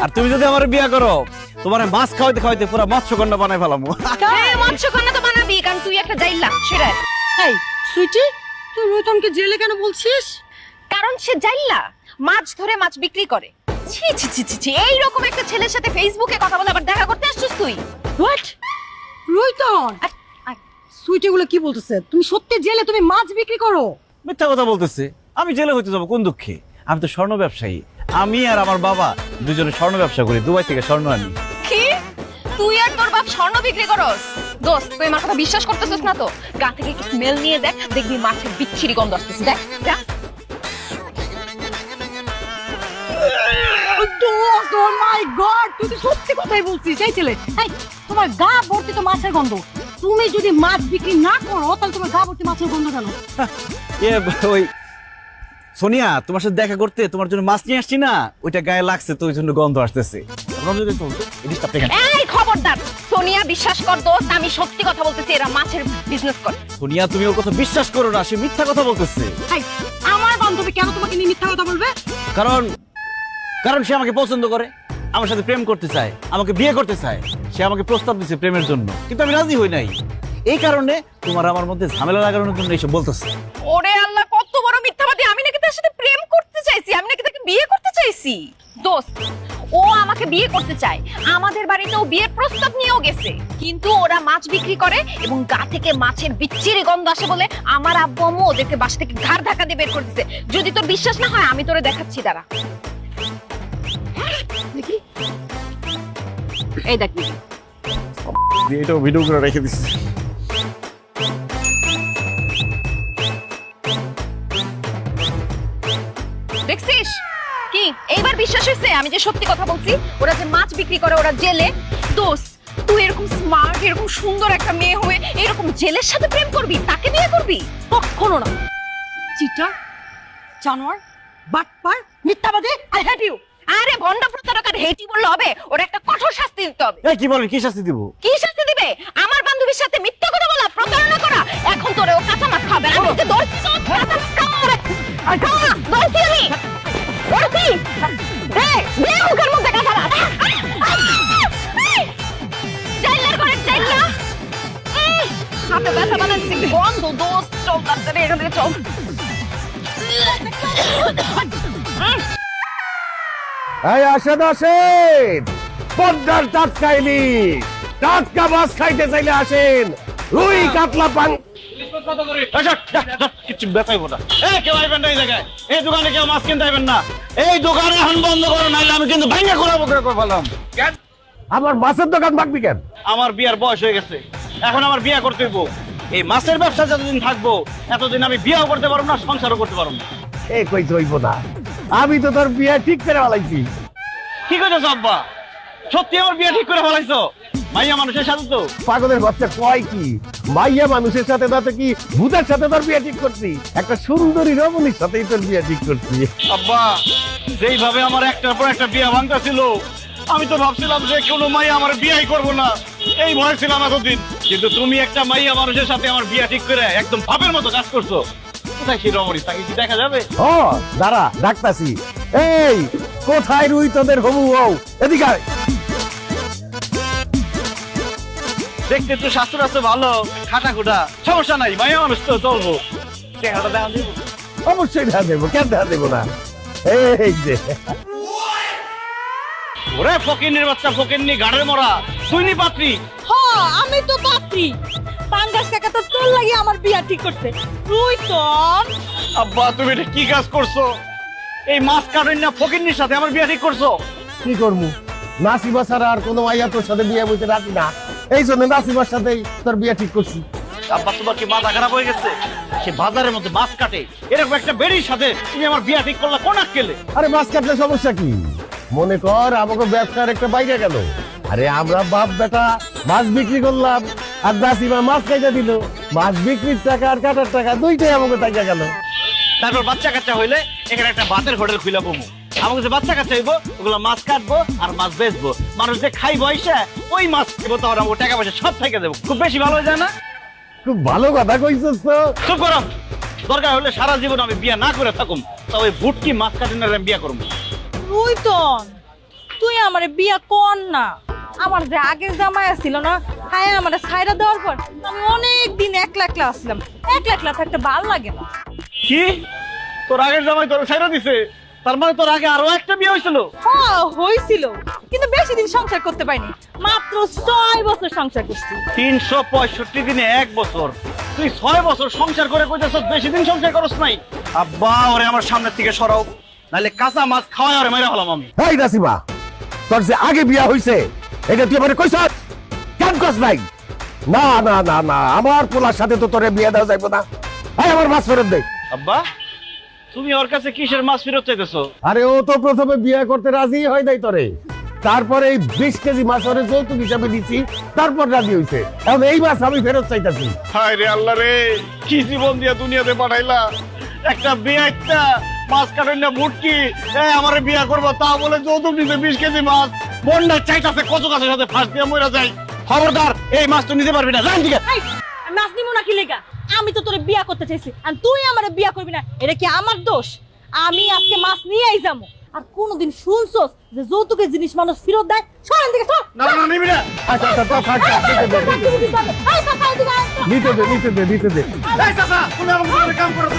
আর তুমি যদি আমার বিয়ে করো তোমার মাছ খাওয়াইতে খাওয়াইতে পুরো মৎস্যকন্যা বানাই ফেলামু। হ্যাঁ মৎস্যকন্যা তো বানাবি, কারণ তুই একটা জাইলা সেটা। এই সুইটি, তুই রোহিতনকে জেলে কেন বলছিস? কারণ সে জাইলা, মাছ ধরে মাছ বিক্রি করে। ছি ছি ছি ছি ছি, এইরকম একটা ছেলের সাথে ফেসবুকে কথা বলে আবার দেখা করতে আসছিস তুই? হোয়াট? রোহিতন, সুইটি এগুলো কি বলতেছে? তুমি সত্যি জেলে তুমি মাছ বিক্রি করো? মিথ্যা কথা বলতেছে। আমি জেলে হইতে যাবো কোন দুঃখে? আমি তো স্বর্ণ ব্যবসায়ী। আমি আর আমার বাবা দুজনে স্বর্ণ ব্যবসা করি, দুবাই থেকে স্বর্ণ আনি। কি তুই আর তোর বাপ স্বর্ণ বিক্রি করস? দোস্ত তুই আমার কথা বিশ্বাস করতেছিস না তো? গা থেকে একটু স্মেল নিয়ে দেখ, দেখবি মাছের বিচ্ছিরি গন্ধ আসতেছে। দেখ যা। ও মাই গড, তুই তো সত্যি কথাই বলছিস। এই ছেলে, এই তোমার গা ভর্তি তো মাছের গন্ধ। তুমি যদি মাছ বিক্রি না করো তাহলে তোমার গা ভর্তি মাছের গন্ধ কেন? ওই সোনিয়া, তোমার সাথে দেখা করতে তোমার জন্য মাছ নিয়ে আসছি না, ওইটা গায়ে লাগছে তো ওই জন্য গন্ধ আসতেছে। এই খবরদার, সোনিয়া বিশ্বাস কর দোস্ত, আমি সত্যি কথা বলতেছি, এরা মাছের বিজনেস করে। সোনিয়া তুমি ওর কথা বিশ্বাস করো না, সে মিথ্যা কথা বলতেছে। এই আমার বান্ধবী কেন তোমাকে নিয়ে মিথ্যা কথা বলবে? কারণ সে আমাকে পছন্দ করে, আমার সাথে প্রেম করতে চায়, আমাকে বিয়ে করতে চায়। সে আমাকে প্রস্তাব দিচ্ছে প্রেমের জন্য, কিন্তু আমি রাজি হই নাই। এই কারণে তোমার আমার মধ্যে ঝামেলা লাগানোর জন্য এইসব বলতেছে। ওরে আল্লাহ, কত বড় মিথ্যাবাদী! আমি নাকি তার সাথে প্রেম করতে চাইছি, আমি নাকি তাকে বিয়ে করতে চাইছি। দোস্ত, ও আমাকে বিয়ে করতে চায়, আমাদের বাড়িতেও বিয়ের প্রস্তাব নিয়েও গেছে, কিন্তু ওরা মাছ বিক্রি করে এবং গা থেকে মাছের বিচ্ছিরি গন্ধ আসে বলে আমার আব্বু আম্মু ওদেরকে বাসা থেকে ঘাড় ধাক্কা দিয়ে বের করে দিছে। যদি তোর বিশ্বাস না হয় আমি তোরে দেখাচ্ছি, দাঁড়া। দেখি, এই দেখ, এটাও ভিডিও করে রেখে দিচ্ছি। দেখছিস কি এইবার বিশ্বাস হয়েছে আমি যে সত্যি কথা বলছি? ওরা যে মাছ বিক্রি করে, ওরা জেলে। দোস্ত, তুই এরকম স্মার্ট, এরকম সুন্দর একটা মেয়ে হয়ে এরকম জেলের সাথে প্রেম করবি, তাকে বিয়ে করবি? কখনো না। চিটার, জানোয়ার, বাটপার, মিথ্যাবাদী, আই হেট ইউ। আরে ভণ্ড প্রতারকার হেটি বললে হবে? ওর একটা কঠোর শাস্তি দিতে হবে। এই কি বলেন, কি শাস্তি দিব? কি শাস্তি দিবে? আমার বান্ধবীর সাথে মিথ্যা কথা বলা, প্রতারণা করা। এখন তোরে ও কাঁচা মাছ খাবে। আমি ওকে ধরছি তো, কাঁচা মাছ খাওয়া। ধরছি আমি, ধরছি। দে মুখের মধ্যে কাঁচা মাছ। চাইলার করে চাইলা। হাতে ব্যথা বানাচ্ছি, গন্ধ। দোস্ত চল তাড়াতাড়ি এখান থেকে চল। এই আসেন আসেন, পদ্মার টাটকা ইলিশ, টাটকা মাছ খাইতে চাইলে আসেন। রুই কাতলা পান কিছু দেখাইবো না। কেউ আইবেন না এই জায়গায়, এই দোকানে কেউ মাছ কিনতে আইবেন না। এই দোকানে এখন বন্ধ করো, নাইলে আমি কিন্তু ভাঙা করে ফেলাম। কেন আমার মাছের দোকান ভাগবি কেন? আমার বিয়ার বয়স হয়ে গেছে, এখন আমার বিয়া করতে হইব। এই মাছের ব্যবসা যতদিন থাকবো এতদিন আমি বিয়াও করতে পারবো না, সংসারও করতে পারবো না। এ কই হইব না, আমি তো তোর বিয়ে ঠিক করে ফেলাইছি। কি কইছো আব্বা? সত্যি আমার বিয়া ঠিক করে ফেলাইছো? মাইয়া মানুষের সাথে তো। পাগলের বাচ্চা কয় কি, মাইয়া মানুষের সাথে না তো কি ভূতের সাথে তোর বিয়ে ঠিক করছি? একটা সুন্দরী রমণীর সাথেই তোর বিয়ে ঠিক করছি। আব্বা, যেইভাবে আমার একটার পর একটা বিয়া ভাঙতা ছিল, আমি তো ভাবছিলাম যে কোনো মাইয়া আমার বিয়াই করবো না, এই ভয় ছিলাম এতদিন। কিন্তু তুমি একটা মাইয়া মানুষের সাথে আমার বিয়া ঠিক করে একদম ভাবের মতো কাজ করছো। কোথায় সেই রমণী, তাকে কি দেখা যাবে? ও দাঁড়া, ডাকতাছি। এই কোথায় রুই তোদের হবু হও? এদিকে আয়। দেখতে তো স্বাস্থ্য রাস্তা ভালো, খাটা খুটা, সমস্যা নাই, মাইয়া মানুষ তো চলবো। চেহারাটা দেখা দিব? অবশ্যই দেখা দেবো, কেন দেখা দেবো না? এই যে ওরে ফকিন্নির বাচ্চা, ফকিন্নি গাড়ের মরা, তুই নি পাত্রী। হ্যাঁ, আমি তো পাত্রী। পাঙ্গাস কাকা তো তোর লাগি আমার বিয়া ঠিক করতে। রোহিতন, আব্বা, তুমি এটা কি কাজ করছো? এই মাছ কাটেন না ফকিন্নির সাথে আমার বিয়া ঠিক করছো? কি করবো, নাসিবা ছাড়া আর কোনো মাইয়া তোর সাথে বিয়ে বলতে রাজি না, এই জন্য নাসিবার সাথেই তোর বিয়ে ঠিক করছি। আব্বা, তোমার কি মাথা খারাপ হয়ে গেছে? সে বাজারের মধ্যে মাছ কাটে, এরকম একটা বেড়ির সাথে তুমি আমার বিয়া ঠিক করলা কোন আক্কেলে? আরে মাছ কাটলে সমস্যা কি? মনে কর আমাকে ব্যবসার একটা বাইরে গেল, আরে আমরা বাপ বেটা মাছ বিক্রি করলাম, আর নাসিমা মাছ খাইতে দিল। মাছ বিক্রির টাকা আর কাটার টাকা দুইটাই আমাকে টাকা গেল। তারপর বাচ্চা কাচ্চা হইলে এখানে একটা ভাতের হোটেল খুলে বমু। আমাকে যে বাচ্চা কাচ্চা হইব, ওগুলো মাছ কাটবো আর মাছ বেচবো। মানুষ যে খাই বয়সে ওই মাছ খাবো, তখন আমাকে টাকা পয়সা সব থেকে দেবো। খুব বেশি ভালো হয়ে যায় না? খুব ভালো কথা কইছিস তো। চুপ করো, দরকার হলে সারা জীবন আমি বিয়া না করে থাকুম, তবে ভুটকি মাছ কাটেন আমি বিয়া করবো। রোহিতন, তুই আমারে বিয়া কর না। আমার যে আগের জামাই ছিল না, হ্যাঁ আমার ছাইরা দেওয়ার পর আমি অনেক দিন একলা একলা আসলাম। একলা একলা থাকতে ভালো লাগে না। কি তোর আগের জামাই তোর ছেড়ে দিছে? তার মানে তোর আগে আরো একটা বিয়ে হয়েছিল? হ্যাঁ হয়েছিল, কিন্তু বেশি দিন সংসার করতে পারিনি, মাত্র 6 বছর সংসার করছি। 365 দিনে 1 বছর, তুই 6 বছর সংসার করে কইতেছ বেশি দিন সংসার করস নাই? আব্বা ওরে আমার সামনে থেকে সরাও, নাহলে কাঁচা মাছ খাওয়াই ওরে মেরে হলাম আমি। এই নাসিমা, তোর যে আগে বিয়া হইছে এটা তুই আমারে কইছস? কেন কস নাই? না না না না, আমার পোলার সাথে তো তোরে বিয়া দেওয়া যাইব না। এই আমার মাছ ফেরত দে। আব্বা তুমি ওর কাছে কিসের মাছ ফেরত চাইতেছো? আরে ও তো প্রথমে বিয়া করতে রাজি হয় নাই তোরে, তারপরে এই 20 কেজি মাছ ওরে যৌতুক হিসাবে দিছি, তারপর রাজি হইছে। এখন এই মাছ আমি ফেরত চাইতাছি। হায় রে আল্লাহ রে, কি জীবন দিয়া দুনিয়াতে পাঠাইলা। একটা বিয়ে একটা মাছ কাটেন না মুটকি, আমারে বিয়া করবো তাও বলে যৌতুক নিতে 20 কেজি মাছ। বন্যা চাইতাছে কচু গাছের সাথে ফাঁস দিয়ে মরে যায়। খবরদার এই মাছ তো নিতে পারবি না, জান দিকে। এই, আমি মাছ নিব না কি লেগা? আমি তো তোরে বিয়া করতে চাইছি আর তুই আমারে বিয়া করবি না, এটা কি আমার দোষ? আমি আজকে মাছ নিয়েই যাবো। আর কোনোদিন শুনছস যে যৌতুকের জিনিস মানুষ ফেরত দেয়? সরেন দিকে সর। না না নিবি না। আচ্ছা আচ্ছা, থাক, থাক, থাক, নিতে দে, নিতে দে। এই, কাকা, এদিকে আয়। নিতে দে, নিতে দে, নিতে দে। এই চাচা তুমি আমার কাম করো।